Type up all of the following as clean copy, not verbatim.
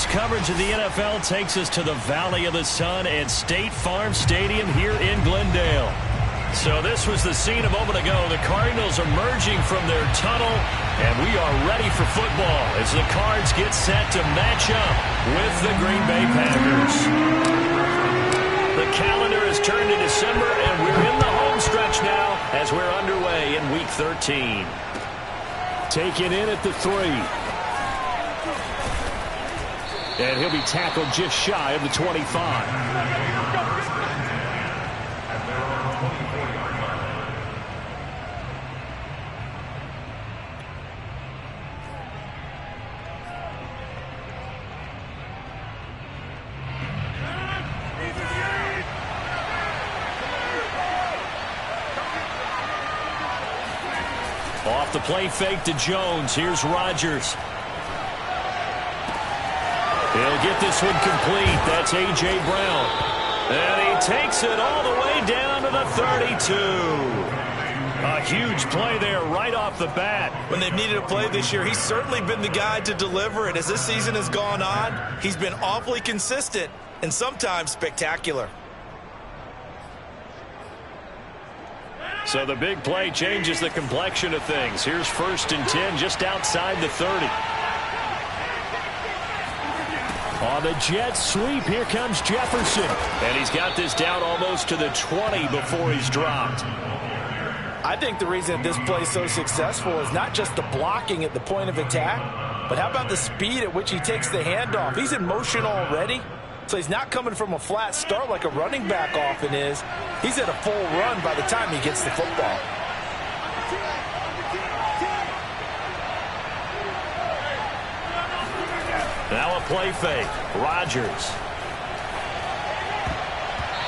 coverage of the NFL takes us to the Valley of the Sun at State Farm Stadium here in Glendale. So this was the scene a moment ago. The Cardinals emerging from their tunnel, and we are ready for football as the Cards get set to match up with the Green Bay Packers. The calendar has turned to December, and we're in the home stretch now as we're underway in Week 13. Taken in at the 3. And he'll be tackled just shy of the 25. Off the play fake to Jones. Here's Rodgers. He'll get this one complete. That's A.J. Brown. And he takes it all the way down to the 32. A huge play there right off the bat. When they've needed a play this year, he's certainly been the guy to deliver it. As this season has gone on, he's been awfully consistent and sometimes spectacular. So the big play changes the complexion of things. Here's 1st and 10 just outside the 30. On the jet sweep, here comes Jefferson. And he's got this down almost to the 20 before he's dropped. I think the reason this play is so successful is not just the blocking at the point of attack, but how about the speed at which he takes the handoff? He's in motion already, so he's not coming from a flat start like a running back often is. He's at a full run by the time he gets the football. Now a play fake. Rodgers.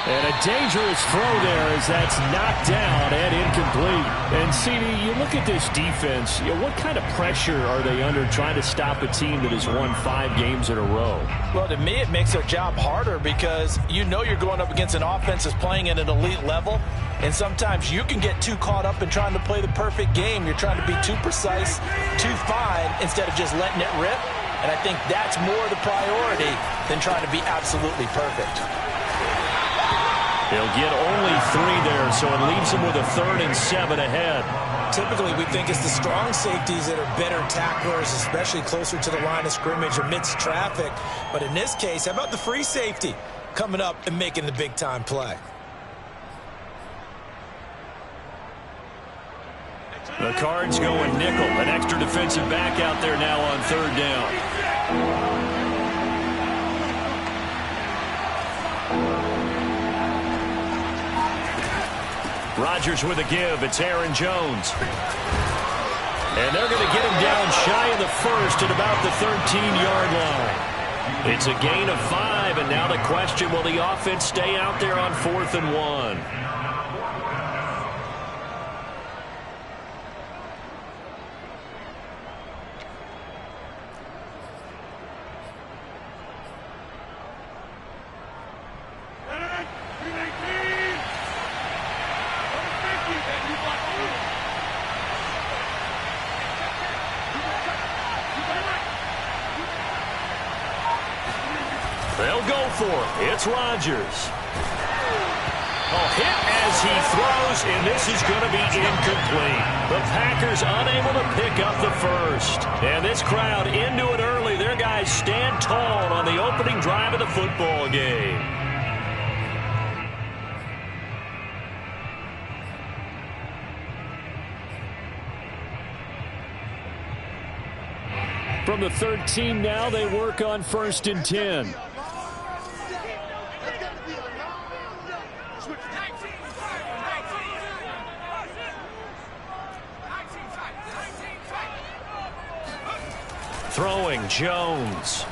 And a dangerous throw there as that's knocked down and incomplete. And, CD, you look at this defense, what kind of pressure are they under trying to stop a team that has won 5 games in a row? Well, to me, it makes their job harder because you know you're going up against an offense that's playing at an elite level, and sometimes you can get too caught up in trying to play the perfect game. You're trying to be too precise, too fine, instead of just letting it rip. And I think that's more the priority than trying to be absolutely perfect. He'll get only 3 there, so it leaves him with a 3rd and 7 ahead. Typically, we think it's the strong safeties that are better tacklers, especially closer to the line of scrimmage amidst traffic. But in this case, how about the free safety coming up and making the big-time play? The Cards going nickel. An extra defensive back out there now on 3rd down. Rodgers with a give. It's Aaron Jones. And they're going to get him down shy of the 1st at about the 13-yard line. It's a gain of 5, and now the question, will the offense stay out there on 4th and 1? They'll go for it. It's Rodgers. A hit as he throws, and this is going to be incomplete. The Packers unable to pick up the 1st. And this crowd into it early. Their guys stand tall on the opening drive of the football game. From the 13 now, they work on 1st and 10. Throwing Jones.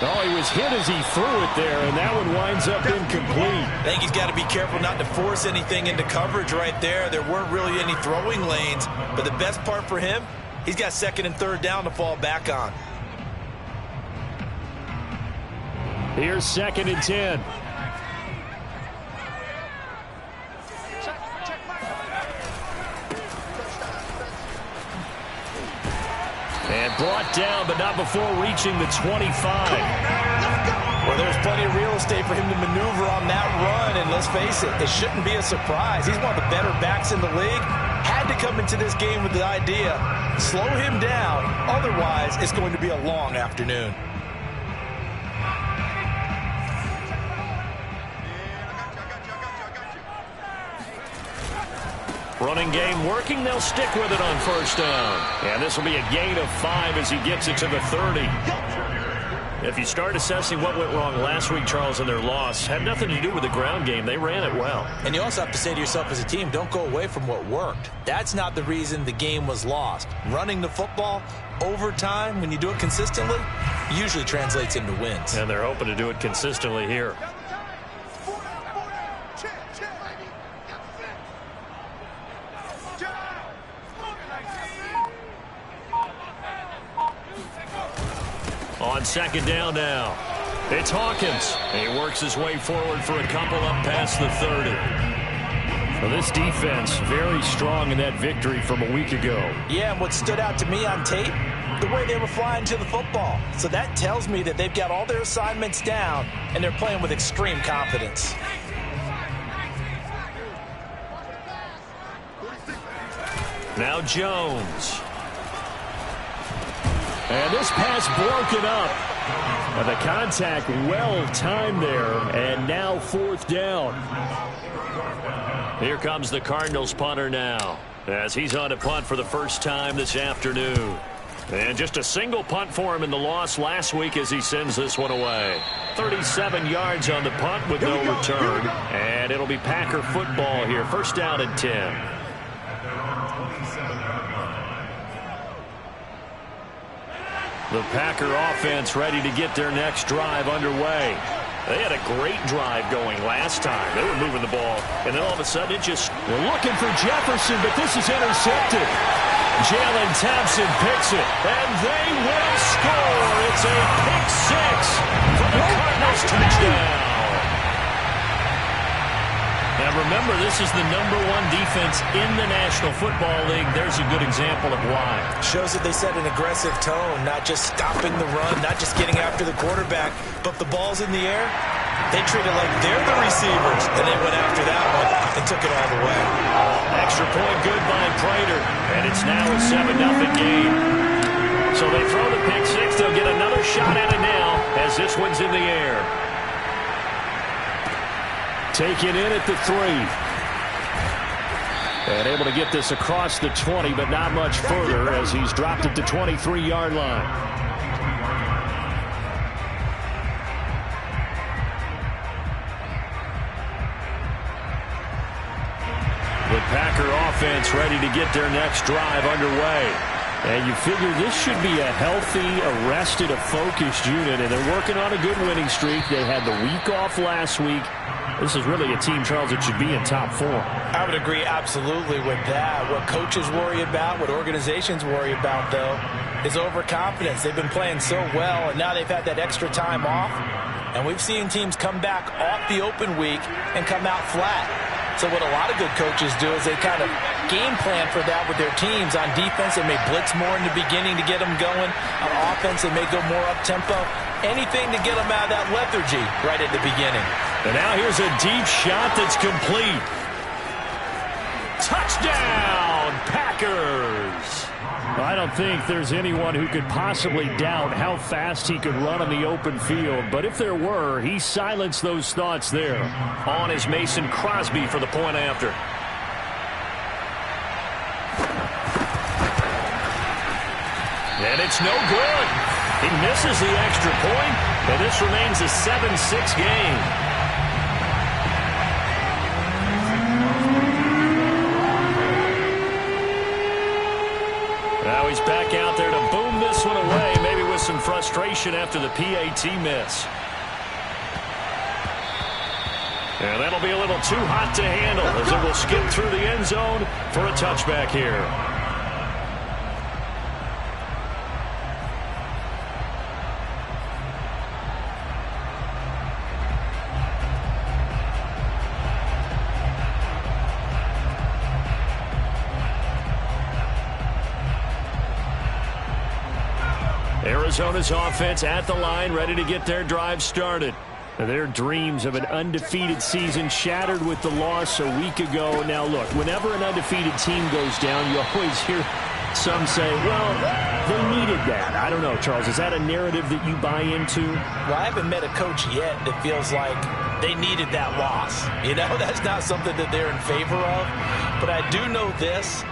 Oh, he was hit as he threw it there, and that one winds up incomplete. I think he's got to be careful not to force anything into coverage right there. There weren't really any throwing lanes, but the best part for him, he's got 2nd and 3rd down to fall back on. Here's 2nd and 10. brought down, but not before reaching the 25. Well, there's plenty of real estate for him to maneuver on that run, and let's face it, it shouldn't be a surprise. He's one of the better backs in the league. Had to come into this game with the idea, slow him down, otherwise it's going to be a long afternoon. Running game working. They'll stick with it on first down. And this will be a gain of 5 as he gets it to the 30. If you start assessing what went wrong last week, Charles, in their loss, had nothing to do with the ground game. They ran it well. And you also have to say to yourself as a team, don't go away from what worked. That's not the reason the game was lost. Running the football over time, when you do it consistently, usually translates into wins. And they're hoping to do it consistently here. On second down now, it's Hawkins. He works his way forward for a couple up past the 30. Well, this defense very strong in that victory from a week ago. Yeah, and what stood out to me on tape, the way they were flying to the football. So that tells me that they've got all their assignments down, and they're playing with extreme confidence. Now Jones. And this pass broken up. And the contact well timed there. And now fourth down. Here comes the Cardinals punter now, as he's on to punt for the first time this afternoon. And just a single punt for him in the loss last week as he sends this one away. 37 yards on the punt with no return. And it'll be Packer football here. First down and 10. The Packer offense ready to get their next drive underway. They had a great drive going last time. They were moving the ball, and then all of a sudden it just... They're looking for Jefferson, but this is intercepted. Jalen Thompson picks it, and they will score. It's a pick six for the Cardinals touchdown. Now remember, this is the #1 defense in the National Football League. There's a good example of why. Shows that they set an aggressive tone, not just stopping the run, not just getting after the quarterback, but the ball's in the air. They treat it like they're the receivers, and they went after that one and took it all the way. Extra point good by Prater, and it's now a 7-0 game. So they throw the pick six. They'll get another shot at it now as this one's in the air. Taken in at the 3. And able to get this across the 20, but not much further as he's dropped at the 23-yard line. The Packer offense ready to get their next drive underway. And you figure this should be a healthy, arrested, a focused unit, and they're working on a good winning streak. They had the week off last week. This is really a team, Charles, that should be in top 4. I would agree absolutely with that. What coaches worry about, what organizations worry about, though, is overconfidence. They've been playing so well, and now they've had that extra time off. And we've seen teams come back off the open week and come out flat. So what a lot of good coaches do is they kind of game plan for that with their teams. On defense, they may blitz more in the beginning to get them going. On offense, they may go more up-tempo. Anything to get them out of that lethargy right at the beginning. And now here's a deep shot that's complete. Touchdown, Packers! I don't think there's anyone who could possibly doubt how fast he could run on the open field. But if there were, he silenced those thoughts there. On is Mason Crosby for the point after. And it's no good. He misses the extra point, and this remains a 7-6 game. Now he's back out there to boom this one away, maybe with some frustration after the PAT miss. And that'll be a little too hot to handle as it will skip through the end zone for a touchback here. Arizona's offense at the line, ready to get their drive started. Their dreams of an undefeated season shattered with the loss a week ago. Now, look, whenever an undefeated team goes down, you always hear some say, well, they needed that. I don't know, Charles. Is that a narrative that you buy into? Well, I haven't met a coach yet that feels like they needed that loss. You know, that's not something that they're in favor of. But I do know this.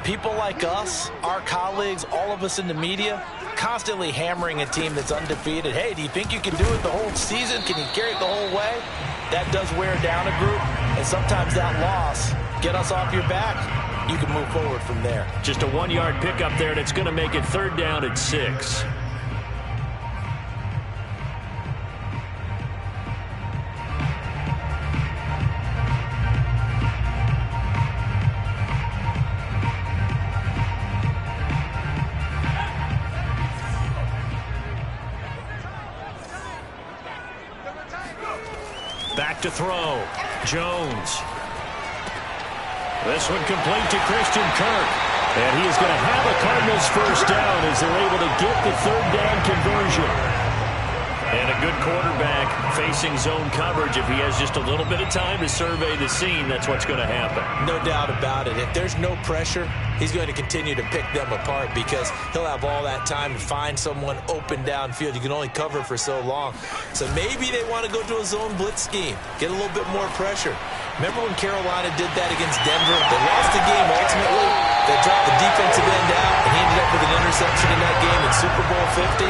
People like us, our colleagues, all of us in the media, constantly hammering a team that's undefeated. Hey, do you think you can do it the whole season? Can you carry it the whole way? That does wear down a group. And sometimes that loss, get us off your back, you can move forward from there. Just a 1-yard pickup there, and it's going to make it 3rd down at 6. Back to throw. Jones. This one complete to Christian Kirk. And he is going to have a Cardinals first down as they're able to get the 3rd down conversion. And a good quarterback facing zone coverage. If he has just a little bit of time to survey the scene, that's what's going to happen. No doubt about it. If there's no pressure, he's going to continue to pick them apart because he'll have all that time to find someone open downfield. You can only cover for so long. So maybe they want to go to a zone blitz scheme, get a little bit more pressure. Remember when Carolina did that against Denver? They lost the game ultimately. They dropped the defensive end out, and he ended up with an interception in that game in Super Bowl 50.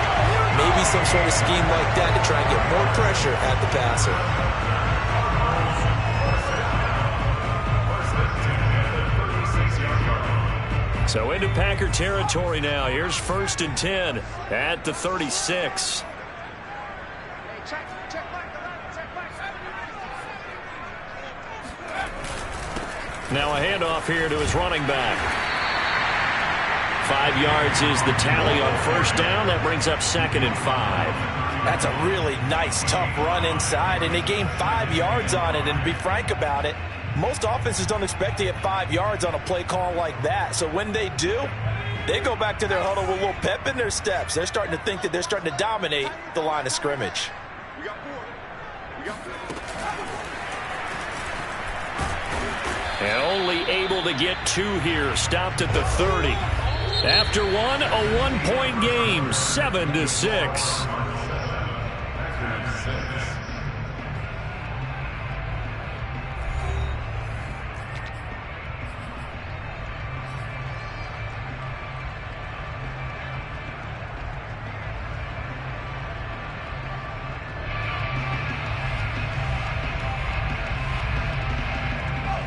Maybe some sort of scheme like that to try and get more pressure at the passer. So into Packer territory now. Here's 1st and 10 at the 36. Now a handoff here to his running back. 5 yards is the tally on 1st down. That brings up 2nd and 5. That's a really nice, tough run inside, and they gained 5 yards on it. And to be frank about it, most offenses don't expect to get 5 yards on a play call like that. So when they do, they go back to their huddle with a little pep in their steps. They're starting to think that they're starting to dominate the line of scrimmage. And only able to get 2 here. Stopped at the 30. After one, a 1-point game, 7-6.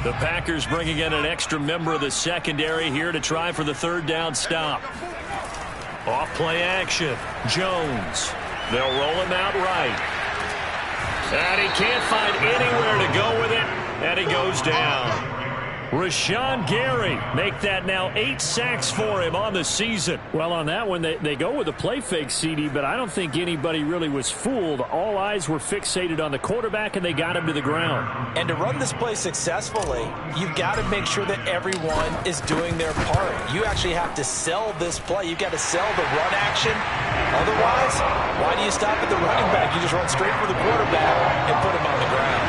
The Packers bringing in an extra member of the secondary here to try for the 3rd down stop. Off play action. Jones. They'll roll him out right. And he can't find anywhere to go with it. And he goes down. Rashawn Gary make that now 8 sacks for him on the season. Well, on that one, they go with a play fake, CD, but I don't think anybody really was fooled. All eyes were fixated on the quarterback, and they got him to the ground. And to run this play successfully, you've got to make sure that everyone is doing their part. You actually have to sell this play. You've got to sell the run action. Otherwise, why do you stop at the running back? You just run straight for the quarterback and put him on the ground.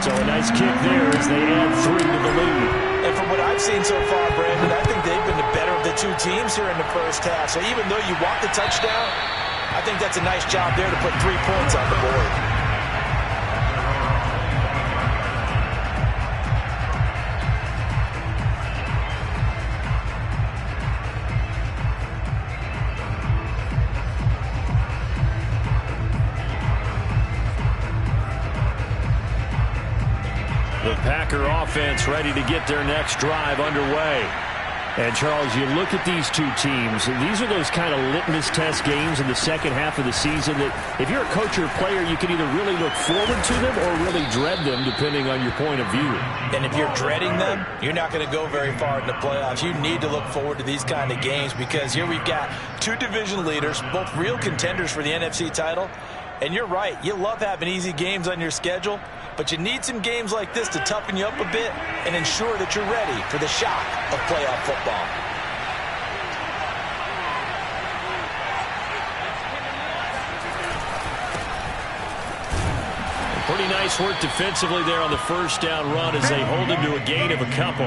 So a nice kick there as they add 3 to the lead. And from what I've seen so far, Brandon, I think they've been the better of the 2 teams here in the first half. So even though you want the touchdown, I think that's a nice job there to put 3 points on the board. The Packer offense ready to get their next drive underway. And, Charles, you look at these 2 teams, and these are those kind of litmus test games in the second half of the season that if you're a coach or a player, you can either really look forward to them or really dread them, depending on your point of view. And if you're dreading them, you're not going to go very far in the playoffs. You need to look forward to these kind of games because here we've got 2 division leaders, both real contenders for the NFC title. And you're right, you love having easy games on your schedule, but you need some games like this to toughen you up a bit and ensure that you're ready for the shock of playoff football. Pretty nice work defensively there on the first down run as they hold him to a gain of a couple.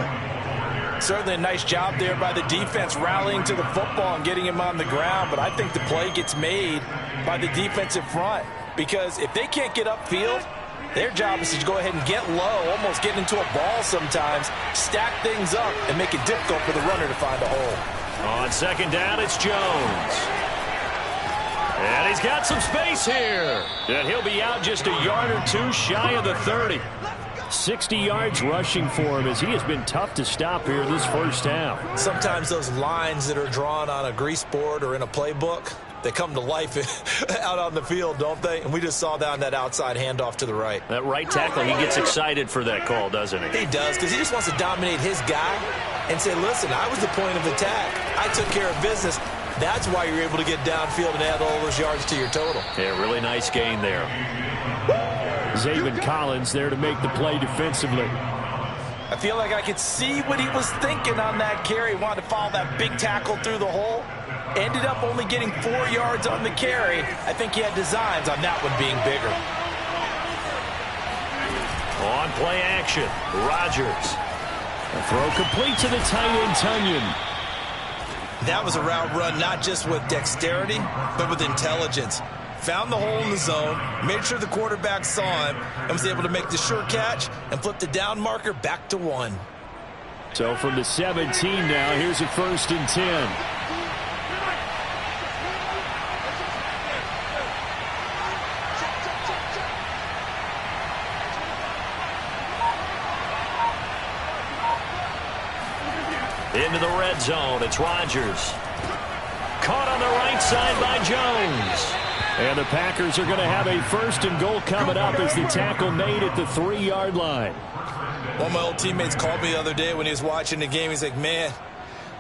Certainly a nice job there by the defense rallying to the football and getting him on the ground, but I think the play gets made by the defensive front because if they can't get upfield, their job is to go ahead and get low, almost get into a ball sometimes, stack things up, and make it difficult for the runner to find a hole. On second down, it's Jones. And he's got some space here. And he'll be out just a yard or two shy of the 30. 60 yards rushing for him as he has been tough to stop here this first half. Sometimes those lines that are drawn on a grease board or in a playbook, they come to life out on the field, don't they? And we just saw down that outside handoff to the right. That right tackle, he gets excited for that call, doesn't he? He does, because he just wants to dominate his guy and say, listen, I was the point of attack. I took care of business. That's why you're able to get downfield and add all those yards to your total. Yeah, really nice gain there. Zayvon Collins there to make the play defensively. I feel like I could see what he was thinking on that carry. He wanted to follow that big tackle through the hole. Ended up only getting 4 yards on the carry. I think he had designs on that one being bigger. On play action, Rodgers. A throw complete to the tight end, Tunyon. That was a route run not just with dexterity, but with intelligence. Found the hole in the zone, made sure the quarterback saw him, and was able to make the sure catch and flip the down marker back to 1. So from the 17 now, here's a 1st and 10. Into the red zone, it's Rodgers. Caught on the right side by Jones. And the Packers are going to have a 1st and goal coming up as the tackle made at the 3-yard line. One of my old teammates called me the other day when he was watching the game. He's like, man,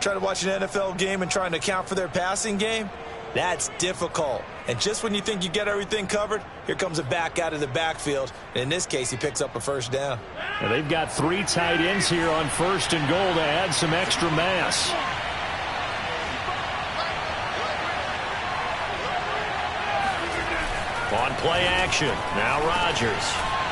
trying to watch an NFL game and trying to account for their passing game, that's difficult. And just when you think you get everything covered, here comes a back out of the backfield. And in this case, he picks up a 1st down. And they've got 3 tight ends here on 1st and goal to add some extra mass. On play action, now Rodgers.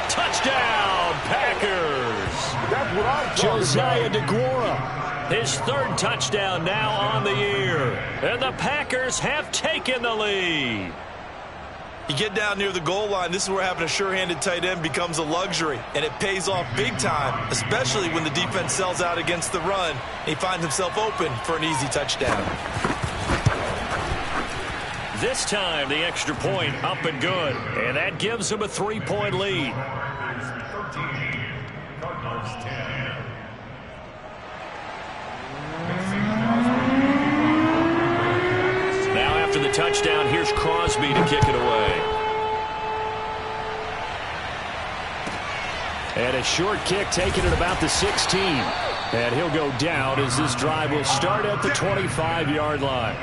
Touchdown, Packers. That's what I'm Josiah DeGuara. His 3rd touchdown now on the year. And the Packers have taken the lead. You get down near the goal line, this is where having a sure-handed tight end becomes a luxury, and it pays off big time, especially when the defense sells out against the run, and he finds himself open for an easy touchdown. This time, the extra point up and good, and that gives him a 3-point lead. Now after the touchdown, here's Crosby to kick it away. And a short kick taken at about the 16. And he'll go down as this drive will start at the 25-yard line.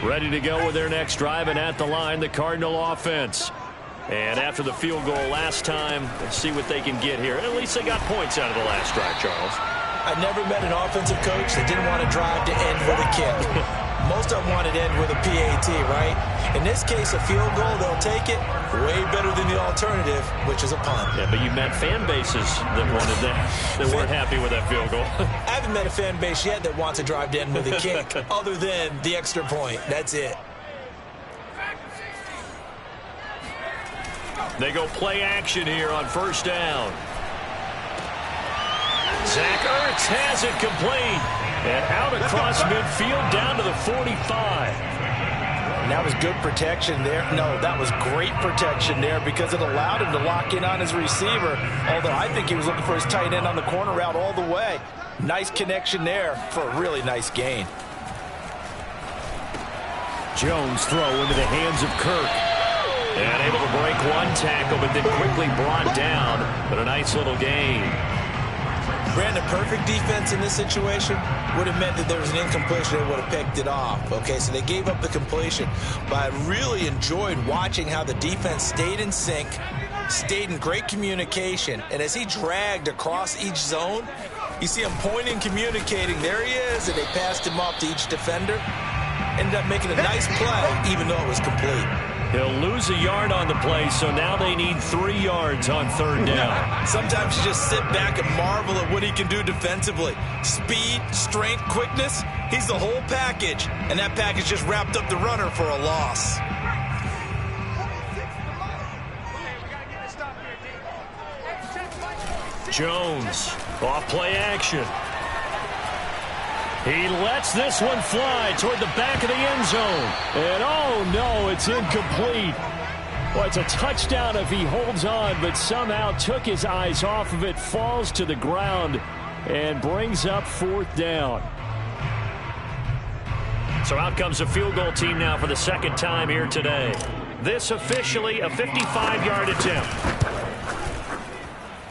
Ready to go with their next drive, and at the line, the Cardinal offense. And after the field goal last time, let's see what they can get here. At least they got points out of the last drive, Charles. I never met an offensive coach that didn't want to drive to end with a kick. Most of them wanted to end with a PAT, right? In this case, a field goal, they'll take it. Way better than the alternative, which is a punt. Yeah, but you met fan bases that wanted that, that weren't happy with that field goal. I haven't met a fan base yet that wants to drive to end with a kick, other than the extra point. That's it. They go play action here on 1st down. Zach Ertz has it complete. And out across midfield down to the 45. And that was good protection there. No, that was great protection there because it allowed him to lock in on his receiver. Although I think he was looking for his tight end on the corner route all the way. Nice connection there for a really nice gain. Jones throw into the hands of Kirk. And able to break one tackle, but then quickly brought down. But a nice little gain. Brandon, perfect defense in this situation would have meant that there was an incompletion. They would have picked it off. Okay, so they gave up the completion. But I really enjoyed watching how the defense stayed in sync, stayed in great communication. And as he dragged across each zone, You see him pointing, communicating. There he is, and they passed him off to each defender. Ended up making a nice play, even though it was complete. He'll lose a yard on the play, so now they need 3 yards on 3rd down. Sometimes you just sit back and marvel at what he can do defensively. Speed, strength, quickness, he's the whole package. And that package just wrapped up the runner for a loss. Jones, off play action. He lets this one fly toward the back of the end zone. And oh no, it's incomplete. Well, it's a touchdown if he holds on, but somehow took his eyes off of it, falls to the ground, and brings up 4th down. So out comes the field goal team now for the 2nd time here today. This officially a 55-yard attempt.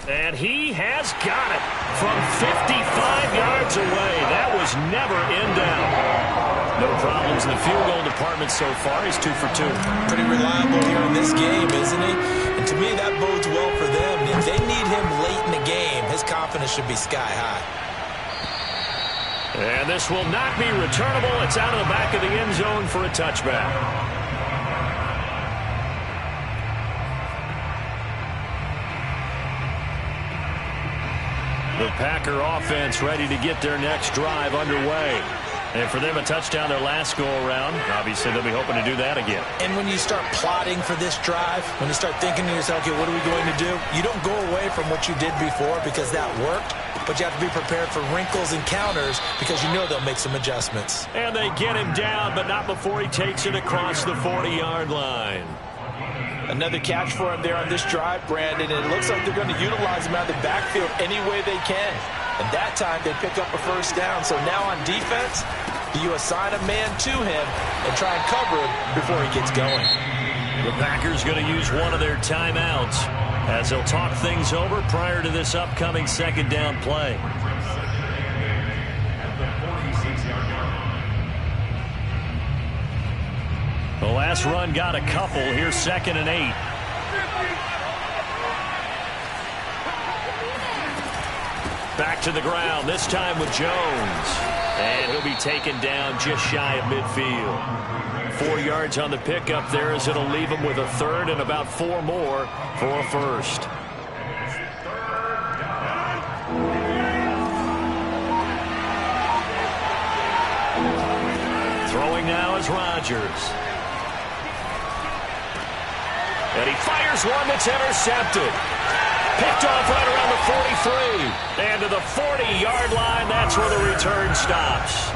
And he has got it from 55 yards away. That was never in doubt. No problems in the field goal department so far. He's 2 for 2. Pretty reliable here in this game, isn't he? And to me, that bodes well for them. If they need him late in the game, his confidence should be sky high. And this will not be returnable. It's out of the back of the end zone for a touchback. The Packer offense ready to get their next drive underway. And for them, a touchdown their last go-around. Obviously, they'll be hoping to do that again. And when you start plotting for this drive, when you start thinking to yourself, okay, what are we going to do? You don't go away from what you did before because that worked, but you have to be prepared for wrinkles and counters because you know they'll make some adjustments. And they get him down, but not before he takes it across the 40-yard line. Another catch for him there on this drive, Brandon. And it looks like they're going to utilize him out of the backfield any way they can. And that time they pick up a 1st down. So now on defense, you assign a man to him and try and cover him before he gets going. The Packers going to use one of their timeouts as they'll talk things over prior to this upcoming 2nd down play. The last run got a couple. Here's 2nd and 8. Back to the ground, this time with Jones. And he'll be taken down just shy of midfield. 4 yards on the pickup there as it'll leave him with a 3rd and about 4 more for a 1st. Throwing now is Rodgers. And he fires one that's intercepted. Picked off right around the 43. And to the 40-yard line, that's where the return stops.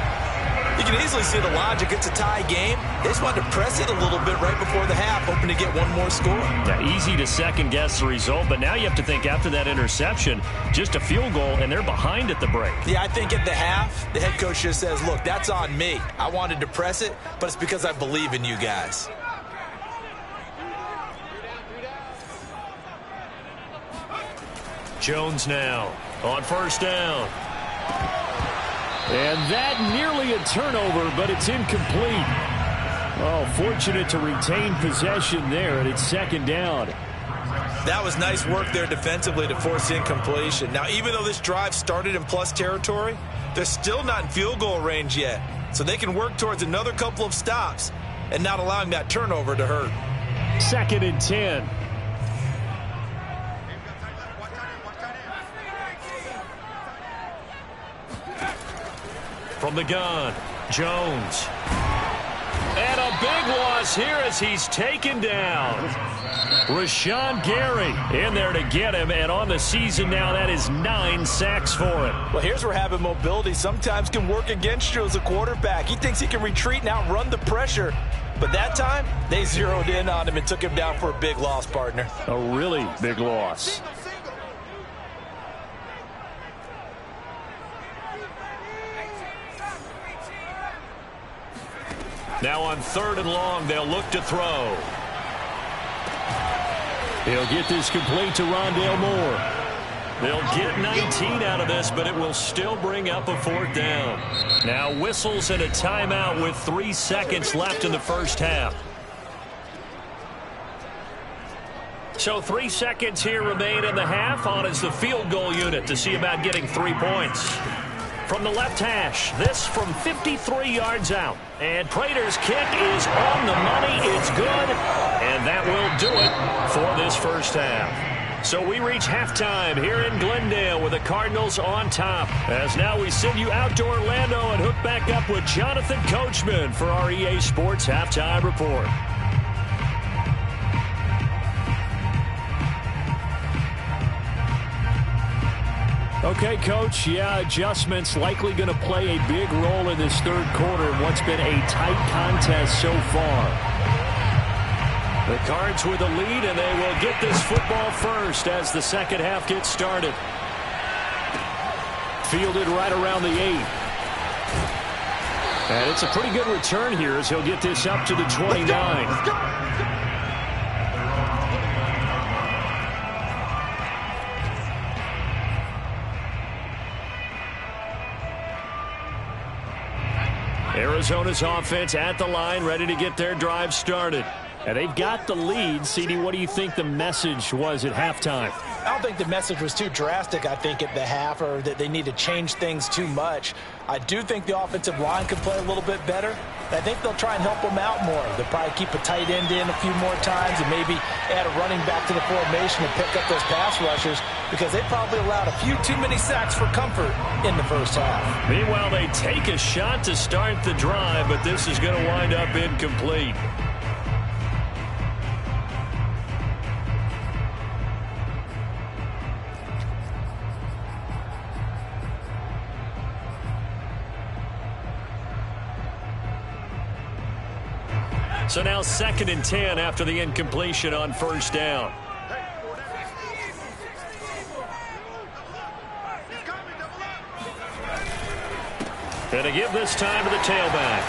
You can easily see the logic. It's a tie game. They just wanted to press it a little bit right before the half, hoping to get one more score. Yeah, easy to second-guess the result, but now you have to think after that interception, just a field goal, and they're behind at the break. Yeah, I think at the half, the head coach just says, look, that's on me. I wanted to press it, but it's because I believe in you guys. Jones now on 1st down. And that nearly a turnover, but it's incomplete. Oh, fortunate to retain possession there, and it's 2nd down. That was nice work there defensively to force incompletion. Now, even though this drive started in plus territory, they're still not in field goal range yet. So they can work towards another couple of stops and not allowing that turnover to hurt. 2nd and 10. From the gun, Jones. And a big loss here as he's taken down. Rashawn Gary in there to get him, and on the season now, that is 9 sacks for him. Well, here's where having mobility sometimes can work against you as a quarterback. He thinks he can retreat and outrun the pressure. But that time, they zeroed in on him and took him down for a big loss, partner. A really big loss. Now on 3rd and long, they'll look to throw. He'll get this complete to Rondale Moore. They'll get 19 out of this, but it will still bring up a 4th down. Now whistles and a timeout with 3 seconds left in the 1st half. So 3 seconds here remain in the half. On is the field goal unit to see about getting 3 points. From the left hash, this from 53 yards out. And Prater's kick is on the money. It's good. And that will do it for this first half. So we reach halftime here in Glendale with the Cardinals on top. As now we send you out to Orlando and hook back up with Jonathan Coachman for our EA Sports Halftime Report. Okay, Coach, adjustments likely going to play a big role in this third quarter in what's been a tight contest so far. The Cards with the lead, and they will get this football first as the second half gets started. Fielded right around the 8. And it's a pretty good return here as he'll get this up to the 29. Let's go. Arizona's offense at the line, ready to get their drive started. And they've got the lead. CD, what do you think the message was at halftime? I don't think the message was too drastic, I think, at the half, or that they need to change things too much. I do think the offensive line could play a little bit better. I think they'll try and help them out more. They'll probably keep a tight end in a few more times and maybe add a running back to the formation and pick up those pass rushers because they probably allowed a few too many sacks for comfort in the first half. Meanwhile, they take a shot to start the drive, but this is going to wind up incomplete. So now 2nd and 10 after the incompletion on first down. And to give this time to the tailback.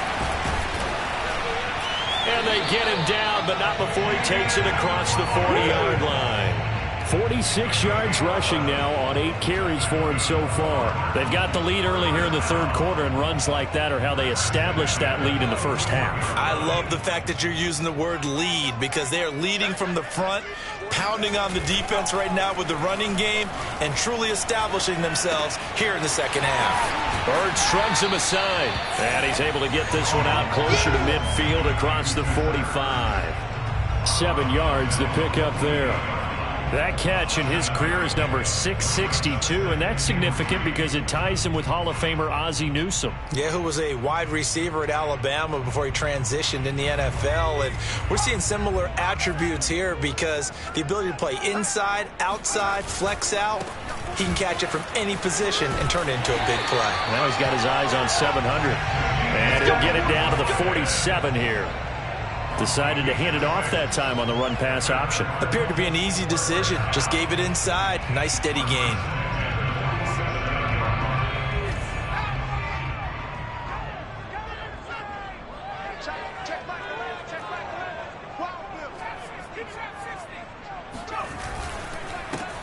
And they get him down, but not before he takes it across the 40-yard line. 46 yards rushing now on 8 carries for him so far. They've got the lead early here in the third quarter, and runs like that are how they established that lead in the first half. I love the fact that you're using the word lead because they are leading from the front, pounding on the defense right now with the running game, and truly establishing themselves here in the second half. Bird shrugs him aside, and he's able to get this one out closer to midfield across the 45. 7 yards to pick up there. That catch in his career is number 662, and that's significant because it ties him with Hall of Famer Ozzie Newsome. Yeah, who was a wide receiver at Alabama before he transitioned in the NFL. And we're seeing similar attributes here because the ability to play inside, outside, flex out, he can catch it from any position and turn it into a big play. Now he's got his eyes on 700, and he'll get it down to the 47 here. Decided to hand it off that time on the run-pass option. Appeared to be an easy decision. Just gave it inside. Nice, steady gain.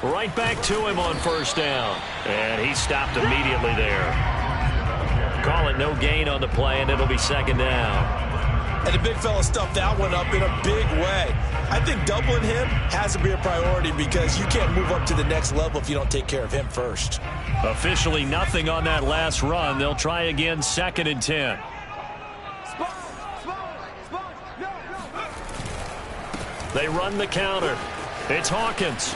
Right back to him on first down. And he stopped immediately there. Call it no gain on the play, and it'll be 2nd down. And the big fella stuffed that one up in a big way. I think doubling him has to be a priority because you can't move up to the next level if you don't take care of him first. Officially nothing on that last run. They'll try again 2nd and 10. They run the counter. It's Hawkins.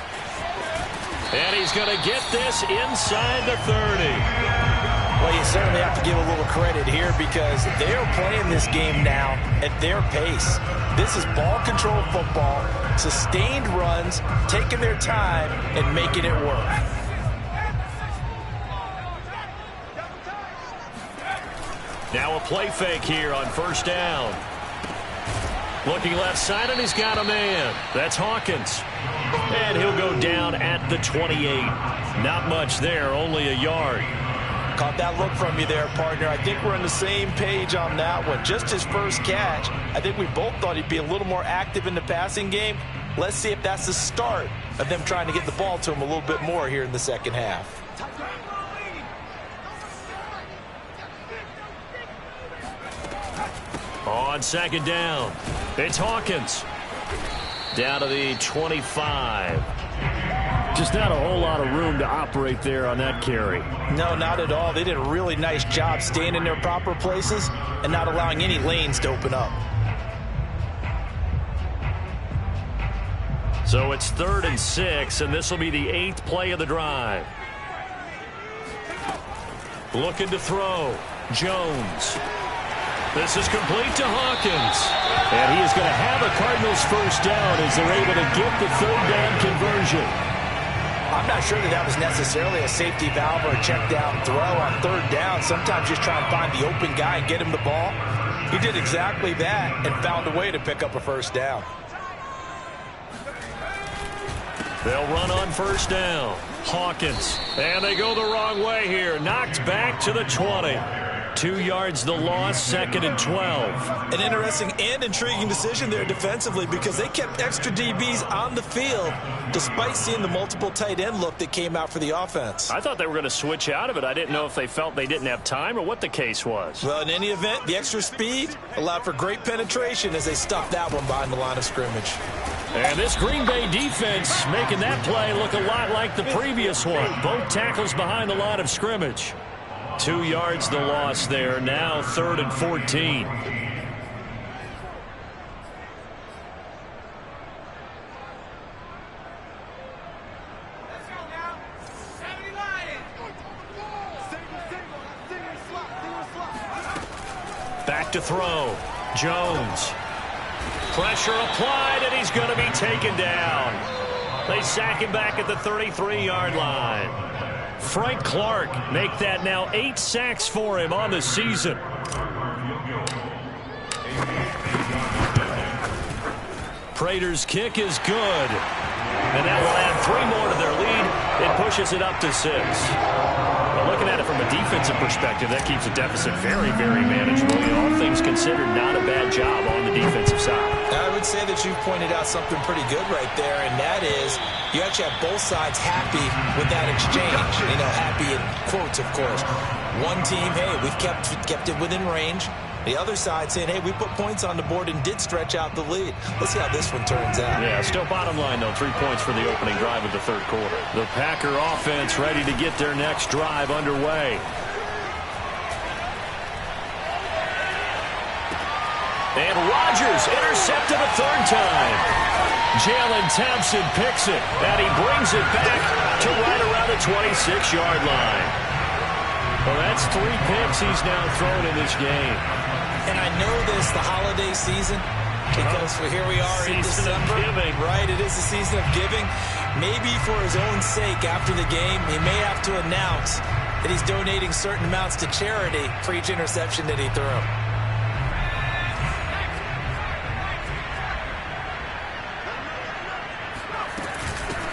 And he's going to get this inside the 30. Well, you certainly have to give a little credit here because they are playing this game now at their pace. This is ball control football, sustained runs, taking their time and making it work. Now a play fake here on first down. Looking left side, and he's got a man. That's Hawkins. And he'll go down at the 28. Not much there, only a yard. Caught that look from you there, partner. I think we're on the same page on that one. Just his first catch. I think we both thought he'd be a little more active in the passing game. Let's see if that's the start of them trying to get the ball to him a little bit more here in the second half. On 2nd down, it's Hawkins. down to the 25. Just not a whole lot of room to operate there on that carry. No, not at all. They did a really nice job staying in their proper places and not allowing any lanes to open up. So it's 3rd and 6, and this will be the 8th play of the drive. Looking to throw. Jones. This is complete to Hawkins. And he is going to have a Cardinals first down as they're able to get the 3rd down conversion. I'm not sure that was necessarily a safety valve or a check down throw on 3rd down. Sometimes just try and find the open guy and get him the ball. He did exactly that and found a way to pick up a first down. They'll run on first down. Hawkins. And they go the wrong way here. Knocked back to the 20. 2 yards the loss, 2nd and 12. An interesting and intriguing decision there defensively because they kept extra DBs on the field despite seeing the multiple tight end look that came out for the offense. I thought they were going to switch out of it. I didn't know if they felt they didn't have time or what the case was. Well, in any event, the extra speed allowed for great penetration as they stuffed that one behind the line of scrimmage. And this Green Bay defense making that play look a lot like the previous one. Both tackles behind the line of scrimmage. 2 yards the loss there. Now 3rd and 14. Back to throw. Jones. Pressure applied, and he's going to be taken down. They sack him back at the 33-yard line. Frank Clark make that now 8 sacks for him on the season. Prater's kick is good. And that will add 3 more to their lead. It pushes it up to 6. Well, looking at it from a defensive perspective, that keeps the deficit very, very manageable. All things considered, not a bad job on the defensive side. I would say that you've pointed out something pretty good right there, and that is you actually have both sides happy with that exchange. You know, happy in quotes, of course. One team, hey, we've kept it within range. The other side saying, hey, we put points on the board and did stretch out the lead. Let's see how this one turns out. Yeah, still bottom line, though, 3 points for the opening drive of the 3rd quarter. The Packer offense ready to get their next drive underway. And Rodgers intercepted a 3rd time. Jalen Thompson picks it, and he brings it back to right around the 26-yard line. Well, that's 3 picks he's now thrown in this game. And I know this, the holiday season, because here we are in December. Right, it is the season of giving. Maybe for his own sake after the game, he may have to announce that he's donating certain amounts to charity for each interception that he threw.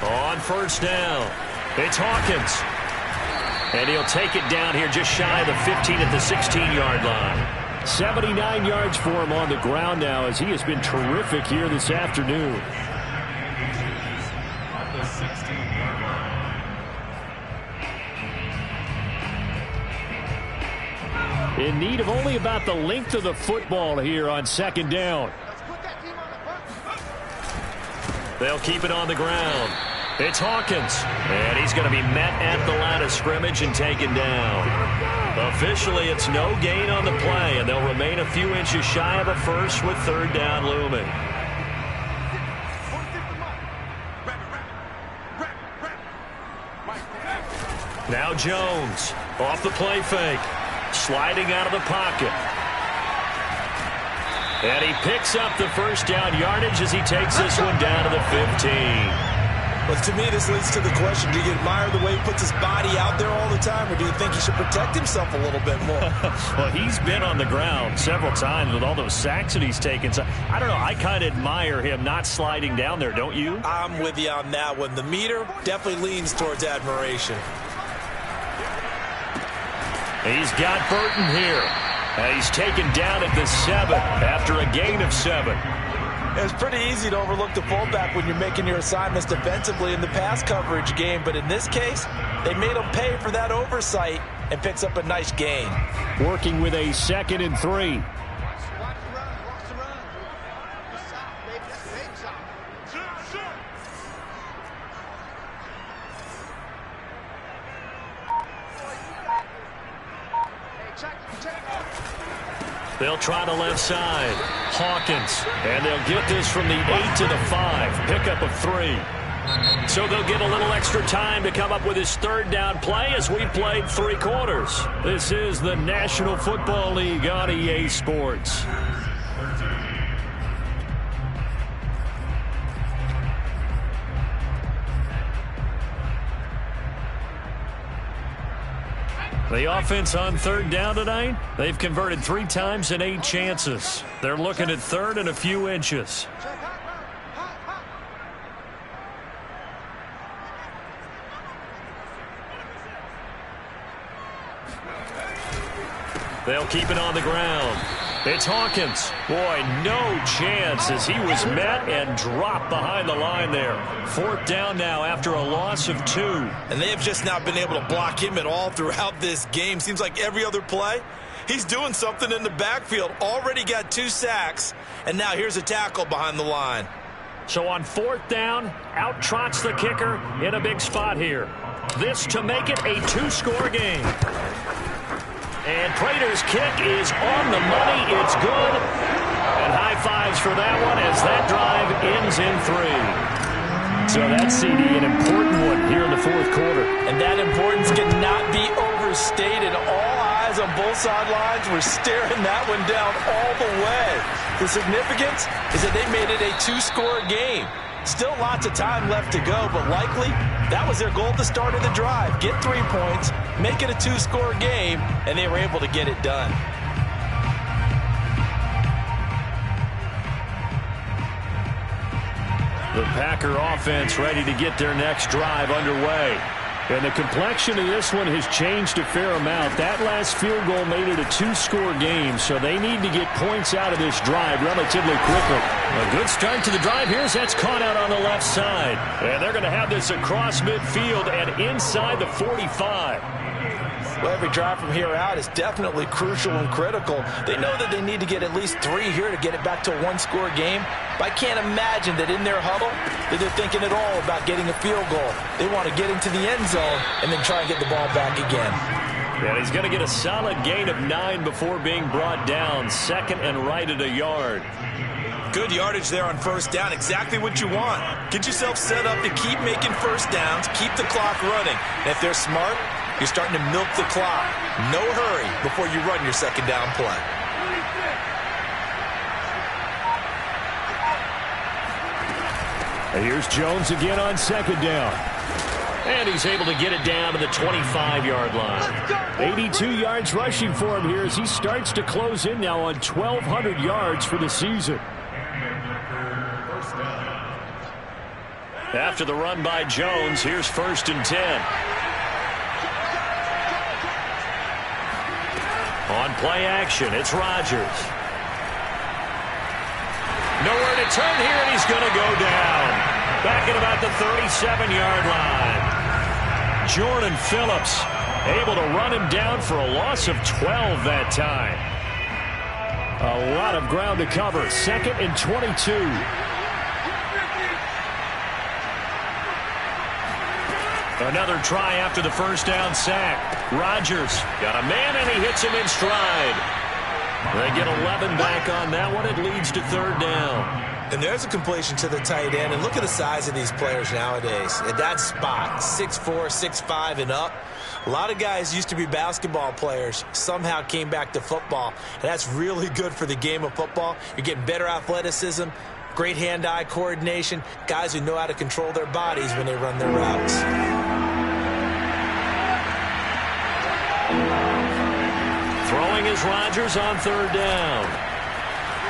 On first down, it's Hawkins. And he'll take it down here just shy of the 15 at the 16-yard line. 79 yards for him on the ground now as he has been terrific here this afternoon. In need of only about the length of the football here on 2nd down. They'll keep it on the ground. It's Hawkins, and he's going to be met at the line of scrimmage and taken down. Officially, it's no gain on the play, and they'll remain a few inches shy of a first with 3rd down looming. Now Jones, off the play fake, sliding out of the pocket. And he picks up the first down yardage as he takes this one down to the 15. Well, to me, this leads to the question, do you admire the way he puts his body out there all the time, or do you think he should protect himself a little bit more? Well, he's been on the ground several times with all those sacks that he's taken. So, I don't know, I kind of admire him not sliding down there, don't you? I'm with you on that one. The meter definitely leans towards admiration. He's got Burton here. He's taken down at the 7 after a gain of 7. It's pretty easy to overlook the fullback when you're making your assignments defensively in the pass coverage game, but in this case, they made him pay for that oversight and picks up a nice gain. Working with a 2nd and 3. They'll try the left side. Hawkins. And they'll get this from the 8 to the 5. Pickup of 3. So they'll get a little extra time to come up with his third down play as we played 3 quarters. This is the National Football League on EA Sports. The offense on third down tonight, they've converted 3 times in 8 chances. They're looking at third and a few inches. They'll keep it on the ground. It's Hawkins. Boy, no chance as he was met and dropped behind the line there. 4th down now after a loss of 2. And they have just not been able to block him at all throughout this game. Seems like every other play, he's doing something in the backfield. Already got 2 sacks, and now here's a tackle behind the line. So on 4th down, out trots the kicker in a big spot here. This to make it a 2-score game. And Prater's kick is on the money. It's good. And high fives for that one as that drive ends in 3. So that's, CD, an important one here in the 4th quarter. And that importance cannot be overstated. All eyes on both sidelines were staring that one down all the way. The significance is that they made it a 2-score game. Still lots of time left to go, but likely that was their goal at the start of the drive. Get 3 points, make it a 2-score game, and they were able to get it done. The Packer offense ready to get their next drive underway. And the complexion of this one has changed a fair amount. That last field goal made it a 2-score game, so they need to get points out of this drive relatively quickly. A good start to the drive here as that's caught out on the left side. And they're going to have this across midfield and inside the 45. Well, every drive from here out is definitely crucial and critical. They know that they need to get at least 3 here to get it back to a 1-score game. But I can't imagine that in their huddle that they're thinking at all about getting a field goal. They want to get into the end zone and then try and get the ball back again. And he's going to get a solid gain of 9 before being brought down. 2nd and right at a yard. Good yardage there on 1st down. Exactly what you want. Get yourself set up to keep making 1st downs, keep the clock running. And if they're smart, you're starting to milk the clock. No hurry before you run your 2nd down play. And here's Jones again on 2nd down. And he's able to get it down to the 25-yard line. 82 yards rushing for him here as he starts to close in now on 1,200 yards for the season. After the run by Jones, here's 1st and 10. On play action, it's Rodgers. Nowhere to turn here, and he's going to go down. Back at about the 37-yard line. Jordan Phillips able to run him down for a loss of 12 that time. A lot of ground to cover. 2nd and 22. Another try after the 1st down sack. Rodgers got a man, and he hits him in stride. They get 11 back on that one. It leads to 3rd down. And there's a completion to the tight end. And look at the size of these players nowadays. At that spot, 6'4", 6'5", and up. A lot of guys used to be basketball players, somehow came back to football. And that's really good for the game of football. You're getting better athleticism, great hand-eye coordination, guys who know how to control their bodies when they run their routes. Throwing is Rodgers on 3rd down.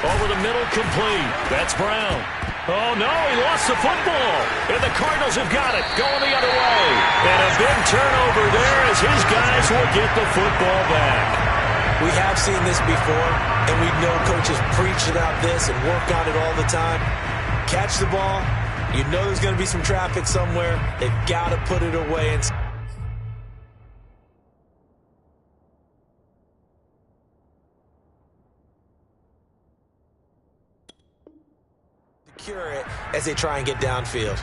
Over the middle, complete. That's Brown. Oh, no, he lost the football. And the Cardinals have got it, going the other way. And a big turnover there as his guys will get the football back. We have seen this before, and we know coaches preach about this and work on it all the time. Catch the ball. You know there's going to be some traffic somewhere. They've got to put it away and secure it as they try and get downfield.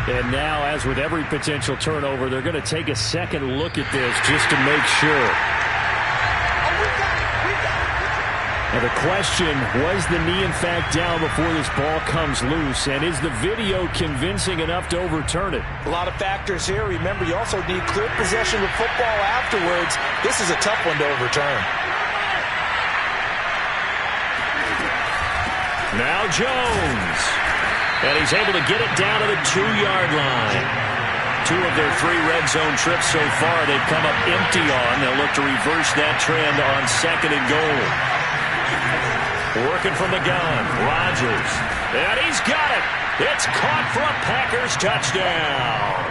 And now, as with every potential turnover, they're going to take a second look at this just to make sure. Now the question, was the knee in fact down before this ball comes loose? And is the video convincing enough to overturn it? A lot of factors here. Remember, you also need clear possession of football afterwards. This is a tough one to overturn. Now Jones. And he's able to get it down to the 2-yard line. 2 of their 3 red zone trips so far they've come up empty on. They'll look to reverse that trend on 2nd and goal. Working from the gun, Rodgers. And he's got it. It's caught for a Packers touchdown.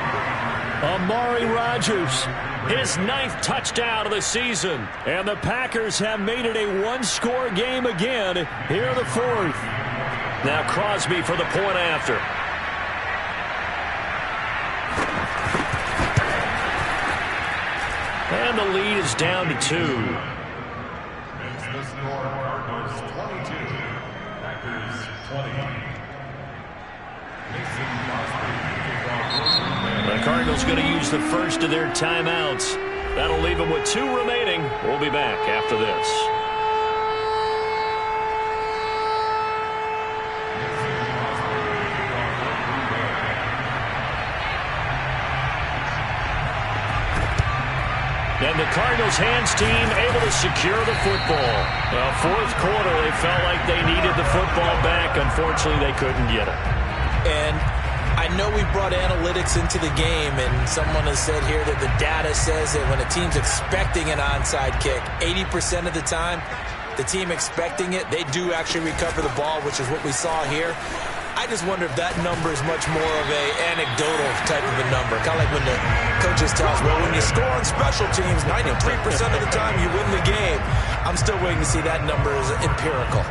Amari Rodgers. His 9th touchdown of the season. And the Packers have made it a 1-score game again here in the 4th. Now Crosby for the point after. And the lead is down to 2. Makes the score Cardinals 22, Packers 20. The Cardinals going to use the first of their timeouts. That'll leave them with 2 remaining. We'll be back after this. And the Cardinals hands team able to secure the football. Well, 4th quarter, they felt like they needed the football back. Unfortunately, they couldn't get it. And I know we brought analytics into the game, and someone has said here that the data says that when a team's expecting an onside kick, 80% of the time, the team expecting it, they do actually recover the ball, which is what we saw here. I just wonder if that number is much more of a anecdotal type of a number. Kind of like when the coaches tell us, well, when you score on special teams, 93% of the time you win the game. I'm still waiting to see that number as empirical.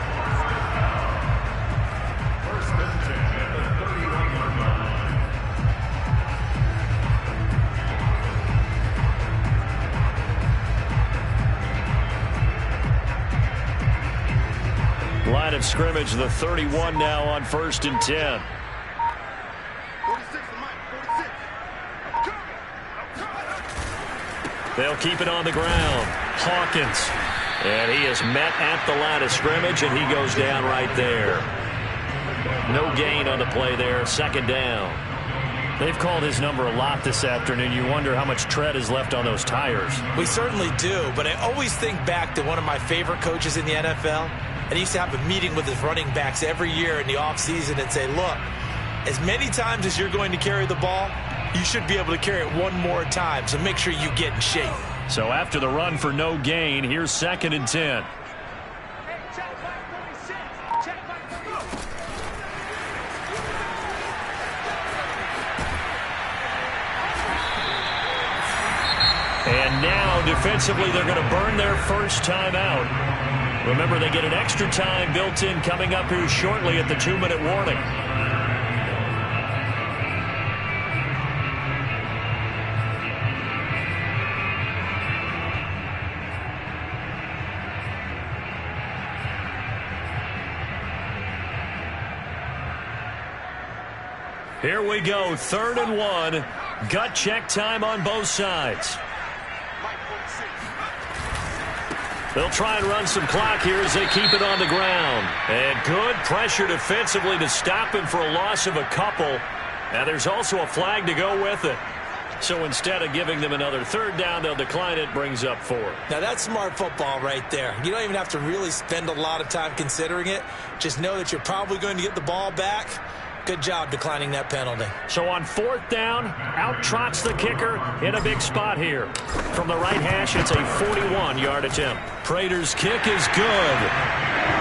Line of scrimmage, the 31 now on 1st and 10. They'll keep it on the ground. Hawkins. And he is met at the line of scrimmage, and he goes down right there. No gain on the play there. 2nd down. They've called his number a lot this afternoon. You wonder how much tread is left on those tires. We certainly do, but I always think back to one of my favorite coaches in the NFL. And he used to have a meeting with his running backs every year in the offseason and say, look, as many times as you're going to carry the ball, you should be able to carry it one more time, so make sure you get in shape. So after the run for no gain, here's 2nd and 10. And now defensively they're going to burn their first time out. Remember, they get an extra time built in coming up here shortly at the 2-minute warning. Here we go, 3rd and 1. Gut check time on both sides. They'll try and run some clock here as they keep it on the ground. And good pressure defensively to stop him for a loss of a couple. Now there's also a flag to go with it. So instead of giving them another 3rd down, they'll decline it, brings up 4. Now that's smart football right there. You don't even have to really spend a lot of time considering it. Just know that you're probably going to get the ball back. Good job declining that penalty. So on 4th down, out trots the kicker in a big spot here. From the right hash, it's a 41-yard attempt. Prater's kick is good.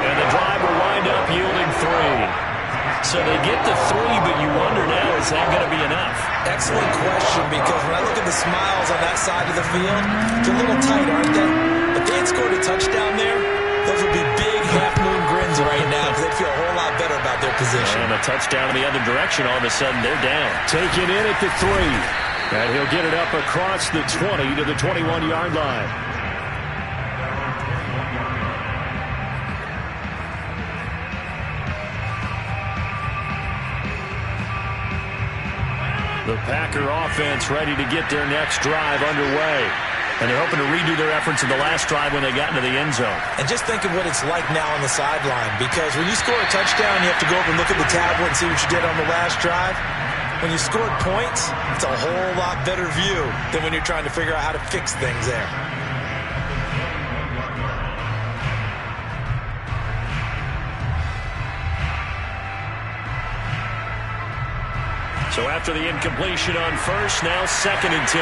And the drive will wind up yielding 3. So they get the 3, but you wonder now, is that going to be enough? Excellent question, because when I look at the smiles on that side of the field, it's a little tight, aren't they? If they had scored a touchdown there, those would be big half-moon grins right now because they feel a whole lot better about their position. And a touchdown in the other direction, all of a sudden they're down. Taken in at the 3. And he'll get it up across the 20 to the 21-yard line. The Packer offense ready to get their next drive underway. And they're hoping to redo their efforts in the last drive when they got into the end zone. And just think of what it's like now on the sideline, because when you score a touchdown, you have to go over and look at the tablet and see what you did on the last drive. When you scored points, it's a whole lot better view than when you're trying to figure out how to fix things there. So after the incompletion on first, now 2nd and 10.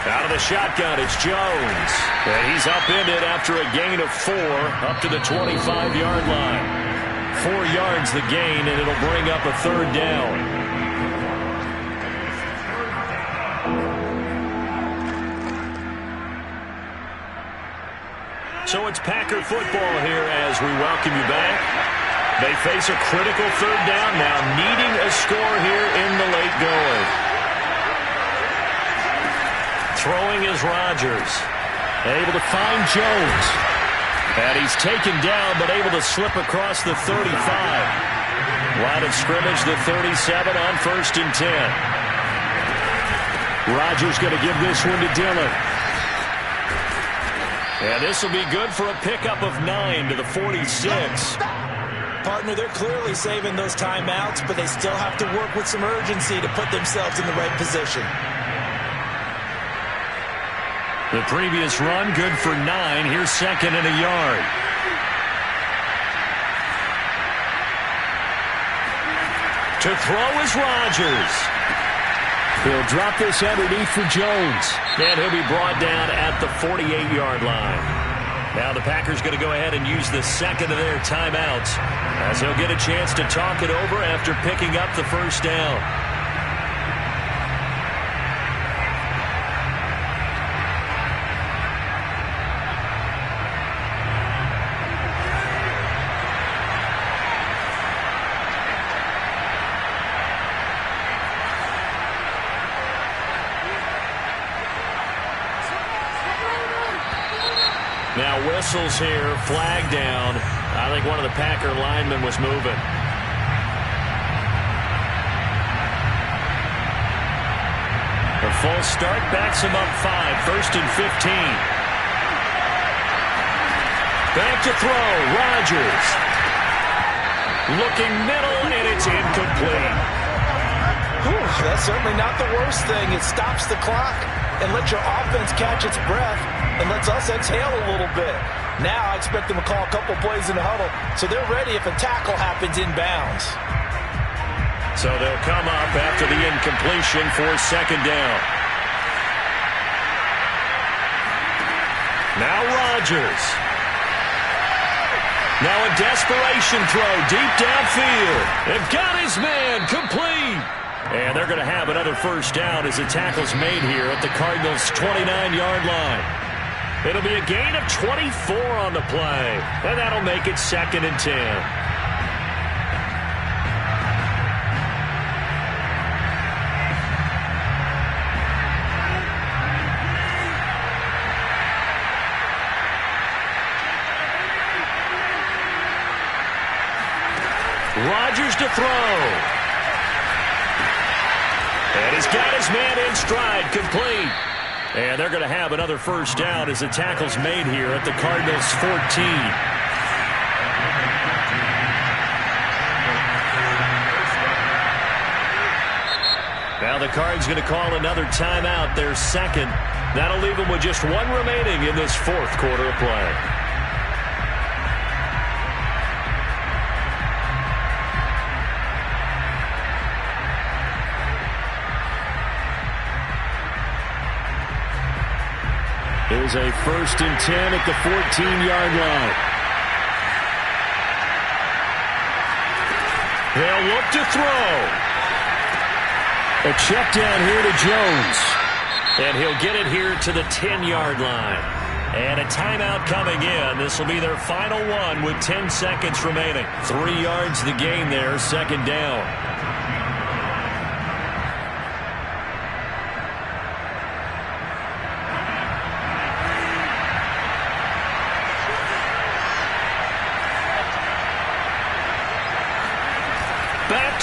Out of the shotgun, it's Jones. And he's upended after a gain of 4 up to the 25-yard line. 4 yards the gain, and it'll bring up a 3rd down. So it's Packer football here as we welcome you back. They face a critical 3rd down now, needing a score here in the late going. Throwing is Rodgers. Able to find Jones. And he's taken down, but able to slip across the 35. Line of scrimmage, the 37 on 1st and 10. Rodgers going to give this one to Dillon. And this will be good for a pickup of 9 to the 46. Partner, they're clearly saving those timeouts, but they still have to work with some urgency to put themselves in the right position. The previous run, good for 9. Here's 2nd and a yard. To throw is Rodgers. He'll drop this underneath for Jones. And he'll be brought down at the 48-yard line. Now the Packers going to go ahead and use the 2nd of their timeouts, as he'll get a chance to talk it over after picking up the 1st down. Now whistles here, flag down. I think one of the Packer linemen was moving. A full start backs him up 5, 1st and 15. Back to throw, Rodgers. Looking middle, and it's incomplete. Whew, that's certainly not the worst thing. It stops the clock and lets your offense catch its breath and lets us exhale a little bit. Now I expect them to call a couple plays in the huddle, so they're ready if a tackle happens inbounds. So they'll come up after the incompletion for 2nd down. Now Rodgers. Now a desperation throw deep downfield. And got his man complete. And they're going to have another 1st down as the tackle's made here at the Cardinals' 29-yard line. It'll be a gain of 24 on the play. And that'll make it 2nd and 10. Rodgers to throw. And he's got his man in stride, complete. And they're going to have another 1st down as the tackle's made here at the Cardinals' 14. Now the Cards going to call another timeout, their 2nd. That'll leave them with just 1 remaining in this 4th quarter of play. Here's a 1st and 10 at the 14-yard line. They'll look to throw. A check down here to Jones. And he'll get it here to the 10-yard line. And a timeout coming in. This will be their final one with 10 seconds remaining. 3 yards the gain there, 2nd down.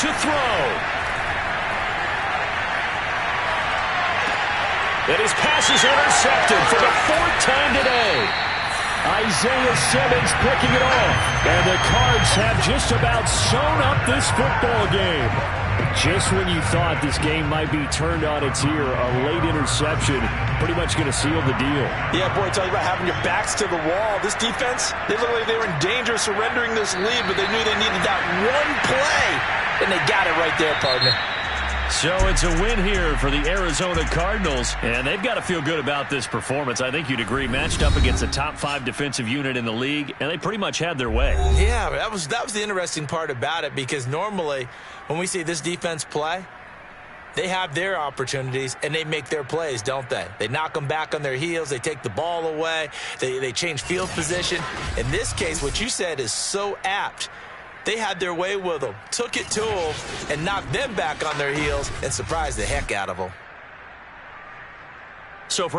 to throw. And his pass is intercepted for the 4th time today. Isaiah Simmons picking it off. And the Cards have just about sewn up this football game. Just when you thought this game might be turned on its ear, a late interception pretty much going to seal the deal. Yeah, boy, talk about having your backs to the wall. This defense, they looked like they were in danger of surrendering this lead, but they knew they needed that one play, and they got it right there, partner. So it's a win here for the Arizona Cardinals, and they've got to feel good about this performance. I think you'd agree, matched up against a top 5 defensive unit in the league, and they pretty much had their way. Yeah, that was the interesting part about it, because normally when we see this defense play, they have their opportunities, and they make their plays, don't they? They knock them back on their heels. They take the ball away. They change field position. In this case, what you said is so apt. They had their way with them, took it to them, and knocked them back on their heels and surprised the heck out of them. So for